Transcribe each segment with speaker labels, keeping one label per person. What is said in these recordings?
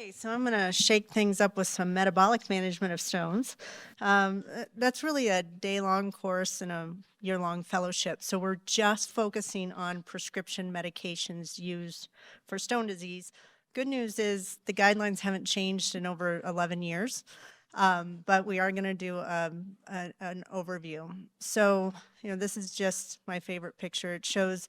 Speaker 1: Okay, so I'm going to shake things up with some metabolic management of stones. That's really a day-long course and a year-long fellowship. So we're just focusing on prescription medications used for stone disease. Good news is the guidelines haven't changed in over 11 years, but we are going to do an overview. So, this is just my favorite picture. It shows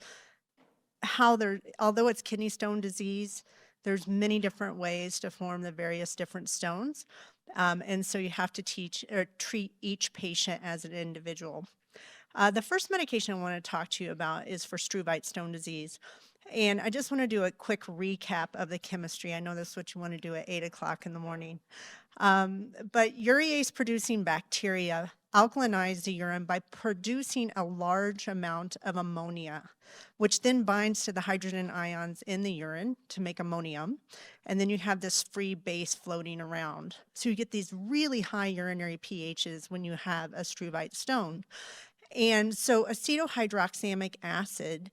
Speaker 1: how although it's kidney stone disease, there's many different ways to form the various different stones. And so you have to teach or treat each patient as an individual. The first medication I want to talk to you about is for struvite stone disease. And I just want to do a quick recap of the chemistry. I know this is what you want to do at 8 o'clock in the morning. But urease producing bacteria alkalinize the urine by producing a large amount of ammonia, which then binds to the hydrogen ions in the urine to make ammonium. And then you have this free base floating around. So you get these really high urinary pHs when you have a struvite stone. And so acetohydroxamic acid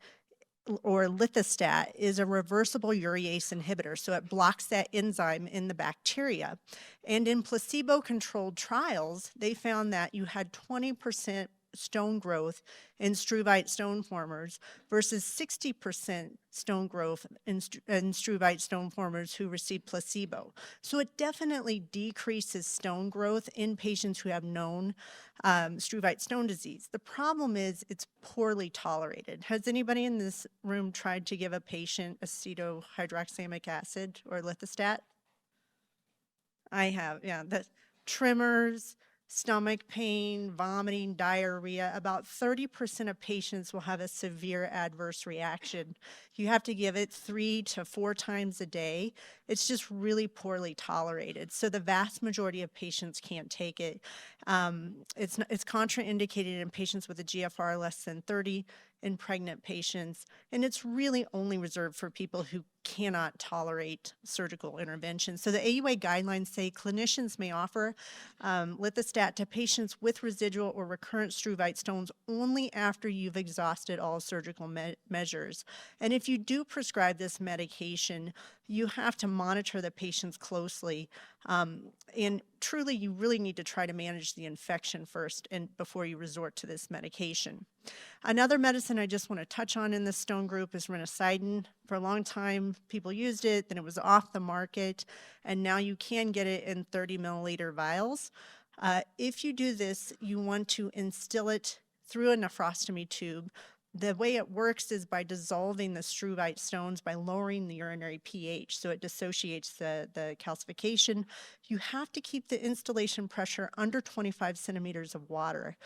Speaker 1: or lithostat is a reversible urease inhibitor. So it blocks that enzyme in the bacteria. And in placebo-controlled trials, they found that you had 20% stone growth in struvite stone formers versus 60% stone growth in struvite stone formers who received placebo. So it definitely decreases stone growth in patients who have known struvite stone disease. The problem is it's poorly tolerated. Has anybody in this room tried to give a patient acetohydroxamic acid or lithostat? I have, yeah. The tremors, stomach pain, vomiting, diarrhea. About 30% of patients will have a severe adverse reaction. You have to give it 3 to 4 times a day. It's just really poorly tolerated. So the vast majority of patients can't take it. It's contraindicated in patients with a GFR less than 30, in pregnant patients, and it's really only reserved for people who cannot tolerate surgical intervention. So the AUA guidelines say clinicians may offer lithostat to patients with residual or recurrent struvite stones only after you've exhausted all surgical measures. And if you do prescribe this medication, you have to monitor the patients closely. And truly, you really need to try to manage the infection first and before you resort to this medication. Another medicine I just want to touch on in this stone group is renacidin. For a long time, people used it, then it was off the market, and now you can get it in 30 milliliter vials. If you do this, you want to instill it through a nephrostomy tube. The way it works is by dissolving the struvite stones by lowering the urinary pH, so it dissociates the calcification. You have to keep the instillation pressure under 25 centimeters of water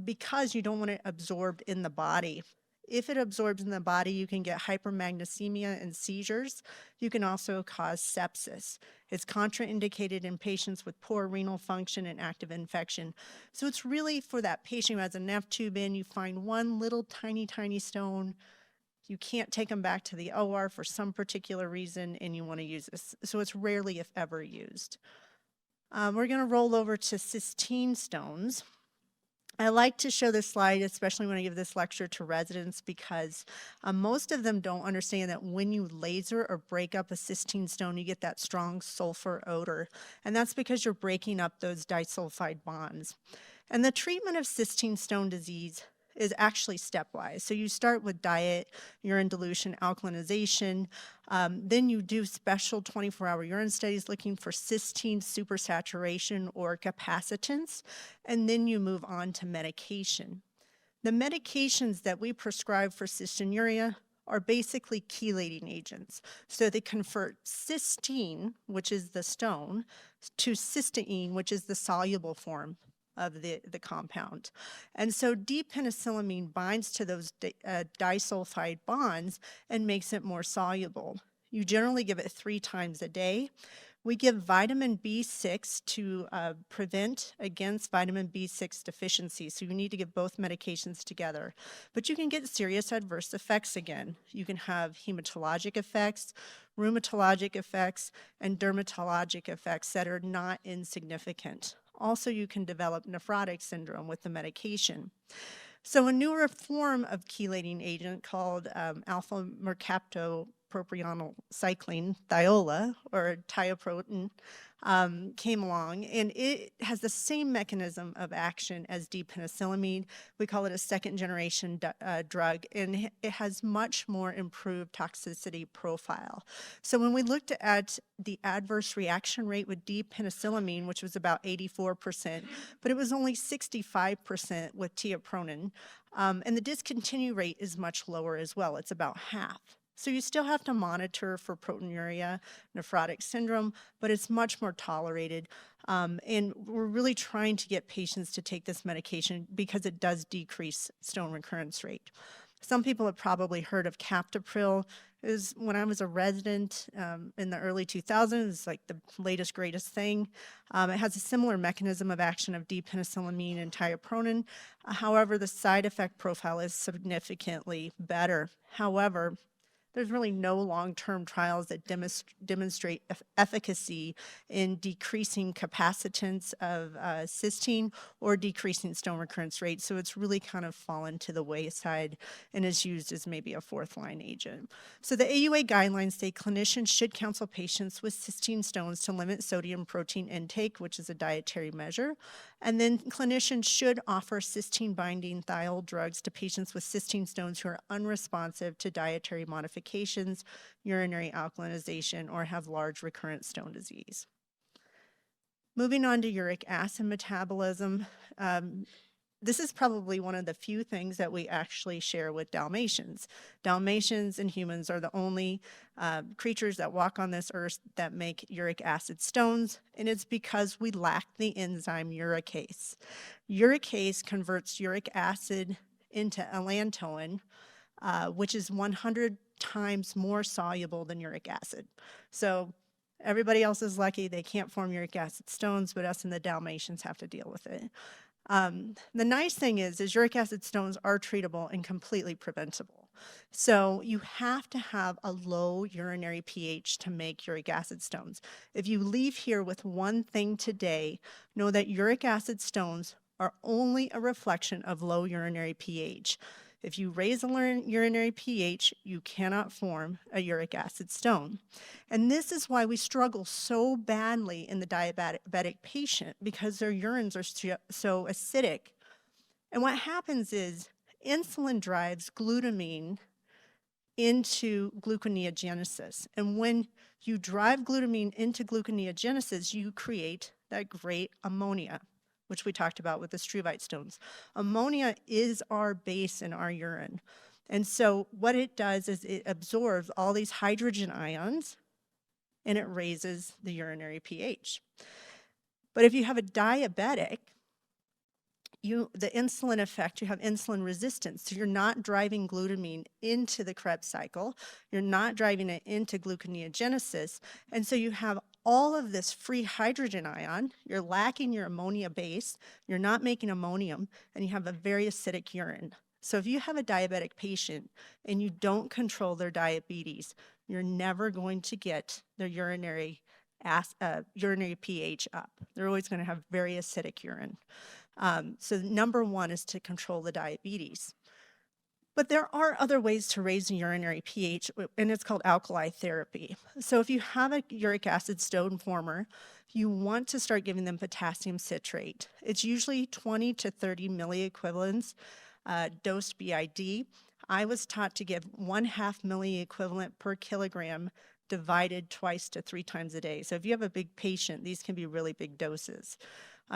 Speaker 1: because you don't want it absorbed in the body. If it absorbs in the body, you can get hypermagnesemia and seizures. You can also cause sepsis. It's contraindicated in patients with poor renal function and active infection. So it's really for that patient who has a neph tube in, you find one little tiny, tiny stone, you can't take them back to the OR for some particular reason, and you want to use this. So it's rarely, if ever, used. We're going to roll over to cystine stones. I like to show this slide, especially when I give this lecture to residents, because most of them don't understand that when you laser or break up a cystine stone, you get that strong sulfur odor. And that's because you're breaking up those disulfide bonds. And the treatment of cystine stone disease is actually stepwise. So you start with diet, urine dilution, alkalinization. Then you do special 24-hour urine studies looking for cystine supersaturation or capacitance. And then you move on to medication. The medications that we prescribe for cystinuria are basically chelating agents. So they convert cystine, which is the stone, to cysteine, which is the soluble form of the compound. And so D-penicillamine binds to those disulfide bonds and makes it more soluble. You generally give it 3 times a day. We give vitamin B6 to prevent against vitamin B6 deficiency. So you need to give both medications together. But you can get serious adverse effects again. You can have hematologic effects, rheumatologic effects, and dermatologic effects that are not insignificant. Also, you can develop nephrotic syndrome with the medication. So a newer form of chelating agent called alpha mercaptopurine isopropionyl cycline, thiola, or tioprotein, came along, and it has the same mechanism of action as D-penicillamine. We call it a second-generation drug, and it has much more improved toxicity profile. So when we looked at the adverse reaction rate with D-penicillamine, which was about 84%, but it was only 65% with tiopronin, and the discontinue rate is much lower as well. It's about half. So you still have to monitor for proteinuria, nephrotic syndrome, but it's much more tolerated. And we're really trying to get patients to take this medication because it does decrease stone recurrence rate. Some people have probably heard of captopril. It was when I was a resident in the early 2000s, it's like the latest, greatest thing. It has a similar mechanism of action of D-penicillamine and tiopronin. However, the side effect profile is significantly better. However, there's really no long-term trials that demonstrate efficacy in decreasing capacitance of cystine or decreasing stone recurrence rate. So it's really kind of fallen to the wayside and is used as maybe a fourth-line agent. So the AUA guidelines say clinicians should counsel patients with cystine stones to limit sodium protein intake, which is a dietary measure. And then clinicians should offer cystine-binding thiol drugs to patients with cystine stones who are unresponsive to dietary modifications, urinary alkalinization, or have large recurrent stone disease. Moving on to uric acid metabolism, this is probably one of the few things that we actually share with Dalmatians. Dalmatians and humans are the only creatures that walk on this earth that make uric acid stones, and it's because we lack the enzyme uricase. Uricase converts uric acid into allantoin, which is 100 times more soluble than uric acid. So everybody else is lucky they can't form uric acid stones, but us and the Dalmatians have to deal with it. The nice thing is uric acid stones are treatable and completely preventable. So you have to have a low urinary pH to make uric acid stones. If you leave here with one thing today, know that uric acid stones are only a reflection of low urinary pH. If you raise a urinary pH, you cannot form a uric acid stone. And this is why we struggle so badly in the diabetic patient, because their urines are so acidic. And what happens is insulin drives glutamine into gluconeogenesis. And when you drive glutamine into gluconeogenesis, you create that great ammonia, which we talked about with the struvite stones. Ammonia is our base in our urine. And so what it does is it absorbs all these hydrogen ions and it raises the urinary pH. But if you have a diabetic, the insulin effect, you have insulin resistance. So you're not driving glutamine into the Krebs cycle. You're not driving it into gluconeogenesis. And so you have all of this free hydrogen ion, you're lacking your ammonia base, you're not making ammonium, and you have a very acidic urine. So if you have a diabetic patient and you don't control their diabetes, you're never going to get their urinary pH up. They're always going to have very acidic urine. So number one is to control the diabetes. But there are other ways to raise the urinary pH, and it's called alkali therapy. So if you have a uric acid stone former, you want to start giving them potassium citrate. It's usually 20 to 30 milliequivalents dosed BID. I was taught to give 1/2 milliequivalent per kilogram divided twice to 3 times a day. So if you have a big patient, these can be really big doses.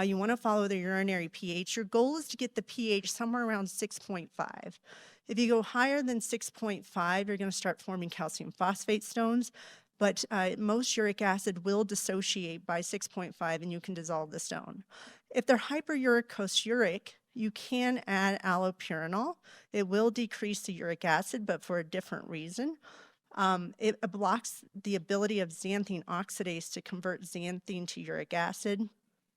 Speaker 1: You want to follow the urinary pH. Your goal is to get the pH somewhere around 6.5. If you go higher than 6.5, you're going to start forming calcium phosphate stones, but most uric acid will dissociate by 6.5 and you can dissolve the stone. If they're hyperuricosuric, you can add allopurinol. It will decrease the uric acid, but for a different reason. It blocks the ability of xanthine oxidase to convert xanthine to uric acid.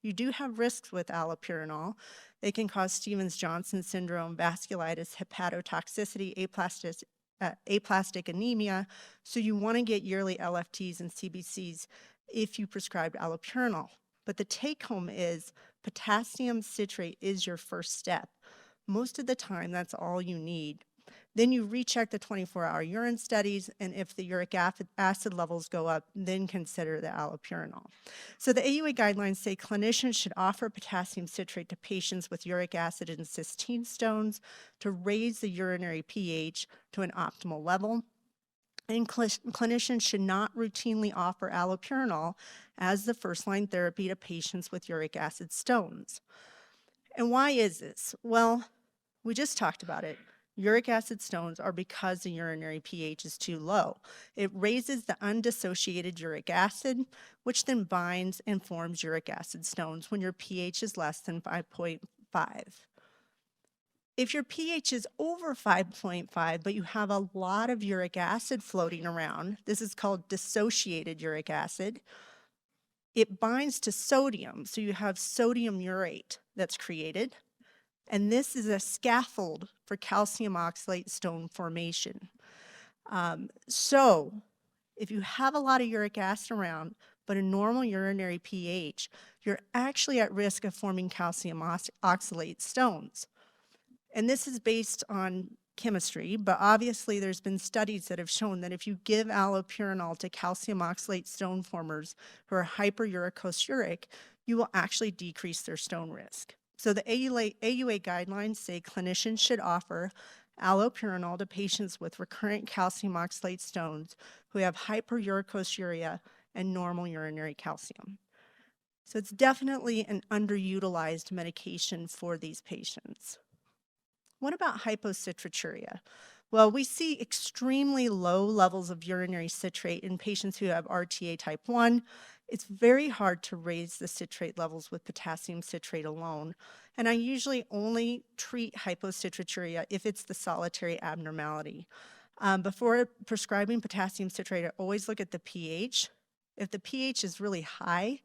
Speaker 1: You do have risks with allopurinol. It can cause Stevens-Johnson syndrome, vasculitis, hepatotoxicity, aplastic anemia. So you want to get yearly LFTs and CBCs if you prescribe allopurinol. But the take home is potassium citrate is your first step. Most of the time, that's all you need. Then you recheck the 24-hour urine studies, and if the uric acid levels go up, then consider the allopurinol. So the AUA guidelines say clinicians should offer potassium citrate to patients with uric acid and cystine stones to raise the urinary pH to an optimal level. And clinicians should not routinely offer allopurinol as the first-line therapy to patients with uric acid stones. And why is this? Well, we just talked about it. Uric acid stones are because the urinary pH is too low. It raises the undissociated uric acid, which then binds and forms uric acid stones when your pH is less than 5.5. If your pH is over 5.5, but you have a lot of uric acid floating around, this is called dissociated uric acid, it binds to sodium, so you have sodium urate that's created. And this is a scaffold for calcium oxalate stone formation. So if you have a lot of uric acid around, but a normal urinary pH, you're actually at risk of forming calcium oxalate stones. And this is based on chemistry, but obviously there's been studies that have shown that if you give allopurinol to calcium oxalate stone formers who are hyperuricosuric, you will actually decrease their stone risk. So the AUA guidelines say clinicians should offer allopurinol to patients with recurrent calcium oxalate stones who have hyperuricosuria and normal urinary calcium. So it's definitely an underutilized medication for these patients. What about hypocitraturia? Well, we see extremely low levels of urinary citrate in patients who have RTA type 1. It's very hard to raise the citrate levels with potassium citrate alone, and I usually only treat hypocitraturia if it's the solitary abnormality. Before prescribing potassium citrate, I always look at the pH. If the pH is really high,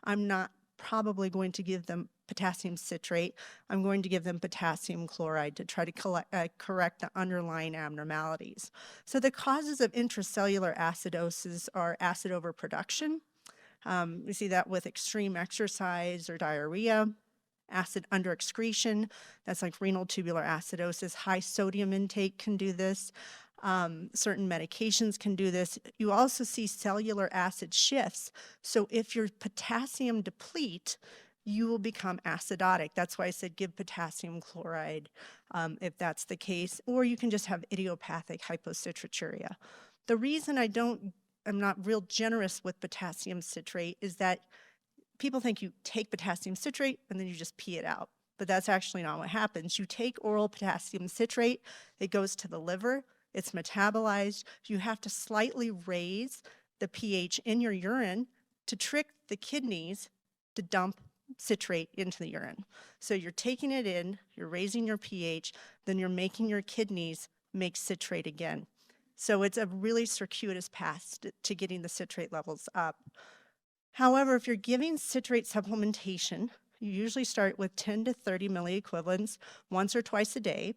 Speaker 1: I'm not probably going to give them potassium citrate. I'm going to give them potassium chloride to try to correct the underlying abnormalities. So the causes of intracellular acidosis are acid overproduction. We see that with extreme exercise or diarrhea, acid underexcretion, that's like renal tubular acidosis. High sodium intake can do this. Certain medications can do this. You also see cellular acid shifts. So if your potassium deplete, you will become acidotic. That's why I said give potassium chloride if that's the case, or you can just have idiopathic hypocitraturia. The reason I'm not real generous with potassium citrate is that people think you take potassium citrate and then you just pee it out. But that's actually not what happens. You take oral potassium citrate, it goes to the liver, it's metabolized. You have to slightly raise the pH in your urine to trick the kidneys to dump citrate into the urine. So you're taking it in, you're raising your pH, then you're making your kidneys make citrate again. So it's a really circuitous path to getting the citrate levels up. However, if you're giving citrate supplementation, you usually start with 10 to 30 milliequivalents once or twice a day.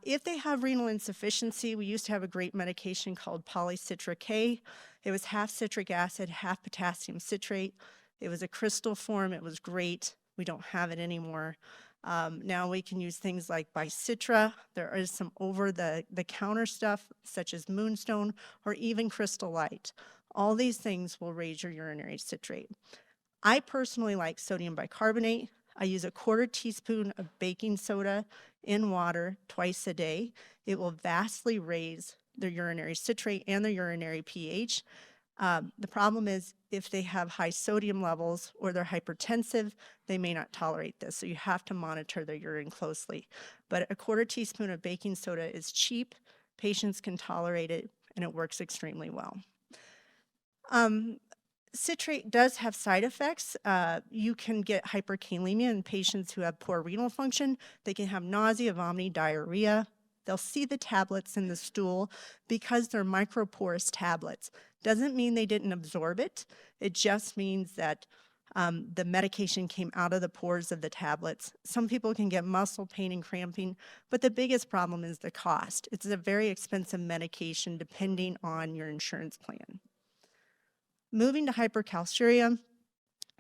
Speaker 1: If they have renal insufficiency, we used to have a great medication called polycitric A. It was half citric acid, half potassium citrate. It was a crystal form. It was great. We don't have it anymore. Now we can use things like Bicitra. There is some over-the-counter stuff, such as Moonstone, or even Crystal Light. All these things will raise your urinary citrate. I personally like sodium bicarbonate. I use a 1/4 teaspoon of baking soda in water twice a day. It will vastly raise their urinary citrate and their urinary pH. The problem is if they have high sodium levels or they're hypertensive, they may not tolerate this. So you have to monitor their urine closely. But a 1/4 teaspoon of baking soda is cheap. Patients can tolerate it, and it works extremely well. Citrate does have side effects. You can get hyperkalemia in patients who have poor renal function. They can have nausea, vomiting, diarrhea. They'll see the tablets in the stool because they're microporous tablets. Doesn't mean they didn't absorb it. It just means that the medication came out of the pores of the tablets. Some people can get muscle pain and cramping, but the biggest problem is the cost. It's a very expensive medication depending on your insurance plan. Moving to hypercalciuria,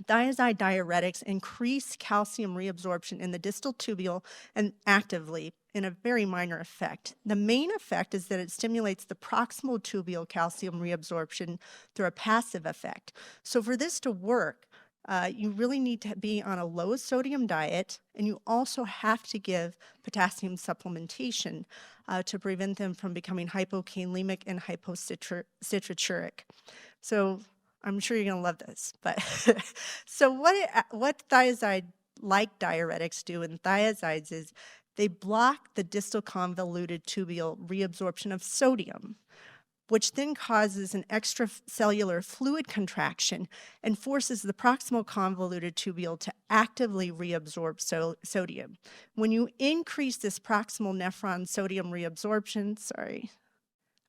Speaker 1: thiazide diuretics increase calcium reabsorption in the distal tubule and actively, in a very minor effect. The main effect is that it stimulates the proximal tubule calcium reabsorption through a passive effect. So for this to work, you really need to be on a low sodium diet, and you also have to give potassium supplementation to prevent them from becoming hypokalemic and hypocitraturia. So I'm sure you're going to love this. But so what thiazide-like diuretics do in thiazides is they block the distal convoluted tubule reabsorption of sodium, which then causes an extracellular fluid contraction and forces the proximal convoluted tubule to actively reabsorb sodium. When you increase this proximal nephron sodium reabsorption,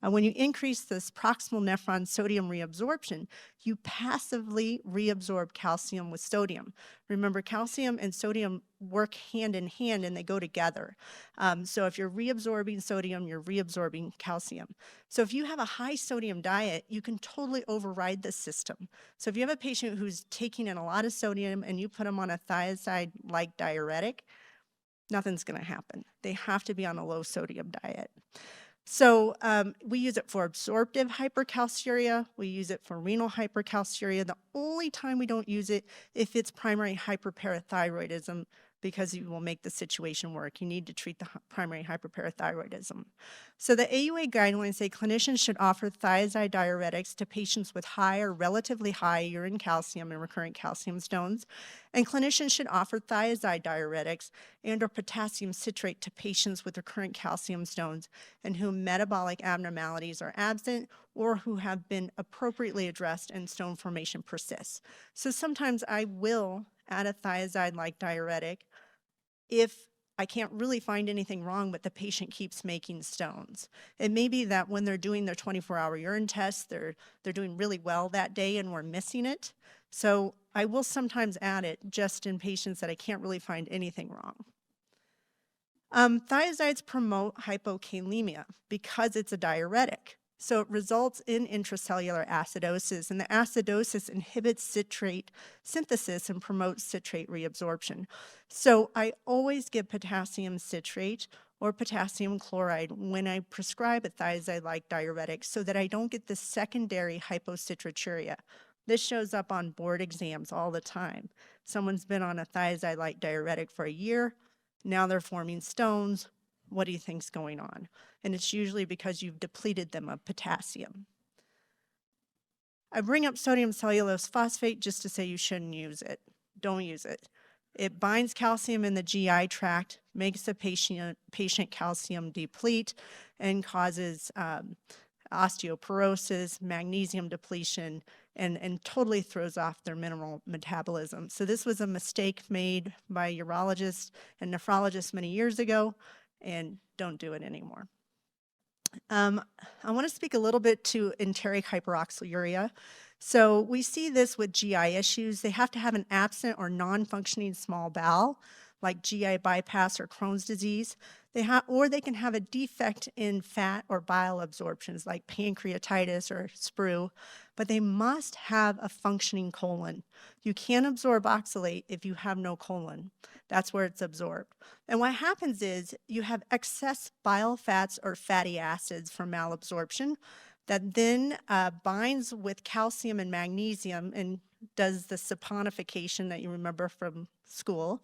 Speaker 1: when you increase this proximal nephron sodium reabsorption, you passively reabsorb calcium with sodium. Remember, calcium and sodium work hand in hand and they go together. So if you're reabsorbing sodium, you're reabsorbing calcium. So if you have a high sodium diet, you can totally override the system. So if you have a patient who's taking in a lot of sodium and you put them on a thiazide-like diuretic, nothing's going to happen. They have to be on a low sodium diet. So we use it for absorptive hypercalciuria. We use it for renal hypercalciuria. The only time we don't use it if it's primary hyperparathyroidism, because you will make the situation work. You need to treat the primary hyperparathyroidism. So the AUA guidelines say clinicians should offer thiazide diuretics to patients with high or relatively high urine calcium and recurrent calcium stones, and clinicians should offer thiazide diuretics and or potassium citrate to patients with recurrent calcium stones and whom metabolic abnormalities are absent or who have been appropriately addressed and stone formation persists. So sometimes I will add a thiazide-like diuretic if I can't really find anything wrong, but the patient keeps making stones. It may be that when they're doing their 24-hour urine test, they're doing really well that day and we're missing it. So I will sometimes add it just in patients that I can't really find anything wrong. Thiazides promote hypokalemia because it's a diuretic. So it results in intracellular acidosis, and the acidosis inhibits citrate synthesis and promotes citrate reabsorption. So I always give potassium citrate or potassium chloride when I prescribe a thiazide-like diuretic so that I don't get the secondary hypocitraturia. This shows up on board exams all the time. Someone's been on a thiazide-like diuretic for a year, now they're forming stones. What do you think's going on? And it's usually because you've depleted them of potassium. I bring up sodium cellulose phosphate just to say you shouldn't use it. Don't use it. It binds calcium in the GI tract, makes the patient calcium deplete, and causes osteoporosis, magnesium depletion, and totally throws off their mineral metabolism. So this was a mistake made by urologists and nephrologists many years ago, and don't do it anymore. I want to speak a little bit to enteric hyperoxaluria. So we see this with GI issues. They have to have an absent or non-functioning small bowel, like GI bypass or Crohn's disease. Or they can have a defect in fat or bile absorptions, like pancreatitis or sprue, but they must have a functioning colon. You can't absorb oxalate if you have no colon. That's where it's absorbed. And what happens is you have excess bile fats or fatty acids from malabsorption that then binds with calcium and magnesium and does the saponification that you remember from school.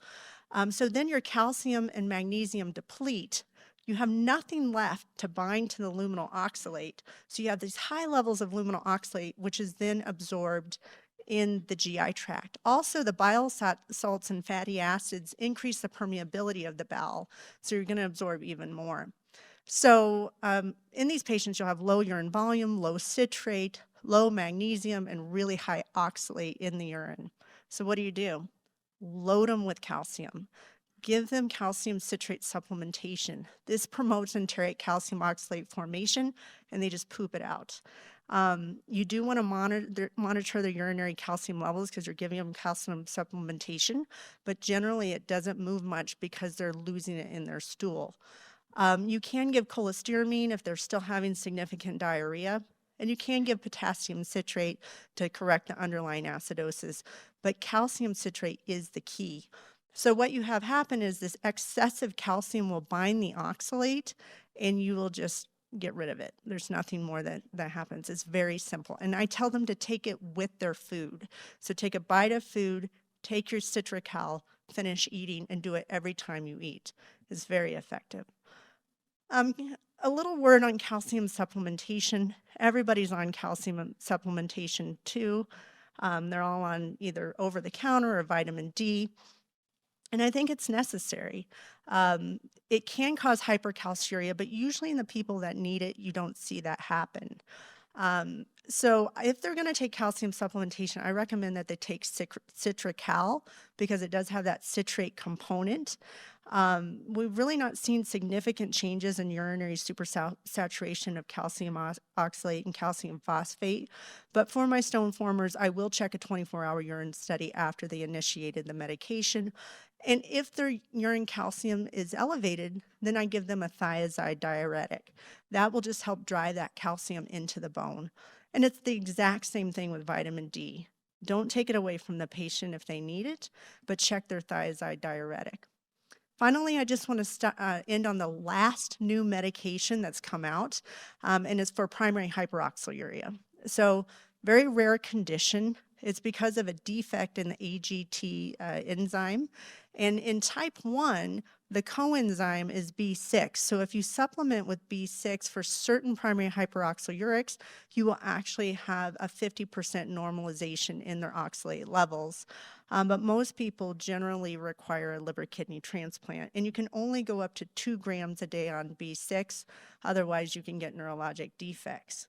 Speaker 1: So then your calcium and magnesium deplete. You have nothing left to bind to the luminal oxalate. So you have these high levels of luminal oxalate, which is then absorbed in the GI tract. Also, the bile salts and fatty acids increase the permeability of the bowel, so you're going to absorb even more. So in these patients, you'll have low urine volume, low citrate, low magnesium, and really high oxalate in the urine. So what do? Load them with calcium. Give them calcium citrate supplementation. This promotes enteric calcium oxalate formation, and they just poop it out. You do want to monitor the urinary calcium levels because you're giving them calcium supplementation, but generally it doesn't move much because they're losing it in their stool. You can give cholestyramine if they're still having significant diarrhea, and you can give potassium citrate to correct the underlying acidosis, but calcium citrate is the key. So what you have happen is this excessive calcium will bind the oxalate and you will just get rid of it. There's nothing more that happens. It's very simple. And I tell them to take it with their food. So take a bite of food, take your Citracal, finish eating, and do it every time you eat. It's very effective. Um, a little word on calcium supplementation. Everybody's on calcium supplementation too. They're all on either over-the-counter or vitamin D. And I think it's necessary. It can cause hypercalciuria, but usually in the people that need it, you don't see that happen. So if they're going to take calcium supplementation, I recommend that they take Citracal because it does have that citrate component. We've really not seen significant changes in urinary supersaturation of calcium oxalate and calcium phosphate. But for my stone formers, I will check a 24-hour urine study after they initiated the medication. And if their urine calcium is elevated, then I give them a thiazide diuretic. That will just help drive that calcium into the bone. And it's the exact same thing with vitamin D. Don't take it away from the patient if they need it, but check their thiazide diuretic. Finally, I just want to end on the last new medication that's come out, and it's for primary hyperoxaluria. So very rare condition. It's because of a defect in the AGT enzyme. And in type 1, the coenzyme is B6. So if you supplement with B6 for certain primary hyperoxalurics, you will actually have a 50% normalization in their oxalate levels. But most people generally require a liver kidney transplant. And you can only go up to 2 grams a day on B6. Otherwise, you can get neurologic defects.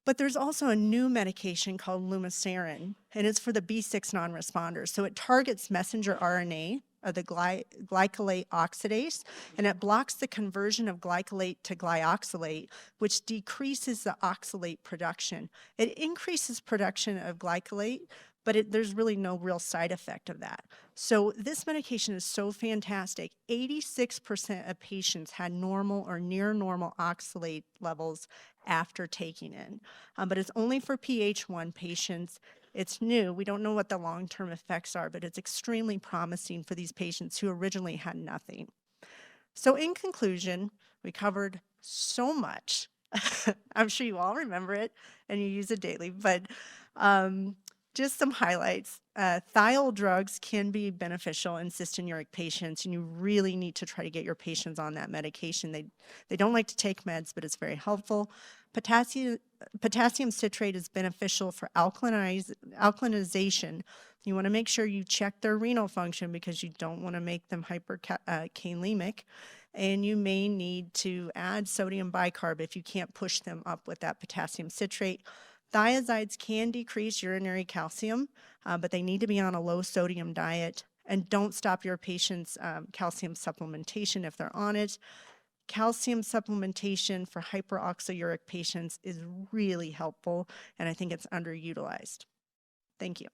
Speaker 1: But there's also a new medication called lumasiran, and it's for the B6 non-responders. So it targets messenger RNA of the glycolate oxidase, and it blocks the conversion of glycolate to glyoxylate, which decreases the oxalate production. It increases production of glycolate, but there's really no real side effect of that. So this medication is so fantastic. 86% of patients had normal or near normal oxalate levels after taking it. But it's only for PH1 patients. It's new. We don't know what the long-term effects are, but it's extremely promising for these patients who originally had nothing. So in conclusion, we covered so much. I'm sure you all remember it and you use it daily, but just some highlights. Thiol drugs can be beneficial in cystine patients, and you really need to try to get your patients on that medication. They don't like to take meds, but it's very helpful. Potassium citrate is beneficial for alkalinization. You want to make sure you check their renal function because you don't want to make them hyperkalemic. And you may need to add sodium bicarb if you can't push them up with that potassium citrate. Thiazides can decrease urinary calcium, but they need to be on a low sodium diet. And don't stop your patients' calcium supplementation if they're on it. Calcium supplementation for hyperoxaluric patients is really helpful, and I think it's underutilized. Thank you.